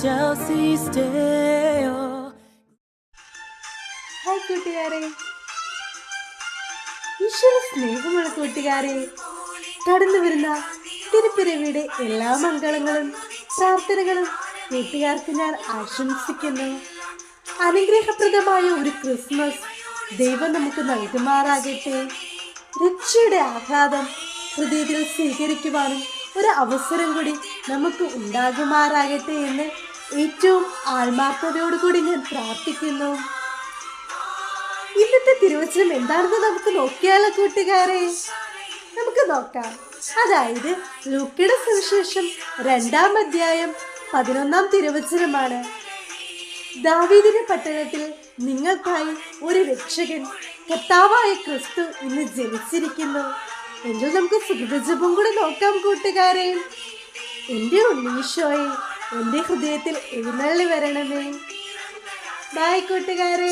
Chelsea's Tale. Hi കൂട്ടുകാരെ, ഈശ്വര സ്നേഹമുള്ള കൂട്ടുകാരെ, കടന്നു വരുന്ന തിരുപ്പിറവിയുടെ എല്ലാ മംഗളങ്ങളും പ്രാർത്ഥനകളും കൂട്ടുകാർക്ക് ഞാൻ ആശംസിക്കുന്നു. അനുഗ്രഹപ്രദമായ ഒരു ക്രിസ്മസ് ദൈവം നമുക്ക് നൽകുമാറാകട്ടെ. രക്ഷയുടെ ആഹ്ലാദം ഹൃദയത്തിൽ സ്വീകരിക്കുവാനും ഒരു അവസരം കൂടി നമുക്ക് ഉണ്ടാകുമാറാകട്ടെ എന്ന് ഏറ്റവും ആത്മാർത്ഥതയോടുകൂടി ഞാൻ പ്രാർത്ഥിക്കുന്നു. ഇന്നത്തെ തിരുവചനം എന്താണെന്ന് നമുക്ക് നോക്കിയാലോ കൂട്ടുകാരെ? നമുക്ക് നോക്കാം. അതായത് ലൂക്കയുടെ സുവിശേഷം 2-ാം അധ്യായം 11-ാം തിരുവചനമാണ്. ദാവീദിന്റെ പട്ടണത്തിൽ നിങ്ങൾക്കായി ഒരു രക്ഷകൻ, കർത്താവായ ക്രിസ്തു ഇന്ന് ജനിച്ചിരിക്കുന്നു. എങ്കിൽ നമുക്ക് സുഗതജപം കൂടി നോക്കാം കൂട്ടുകാരെ. എൻ്റെ ഉണ്ണീശോയെ, എൻ്റെ ഹൃദയത്തിൽ എഴുന്നള്ളി വരണമേ. ബൈ കൂട്ടുകാരെ.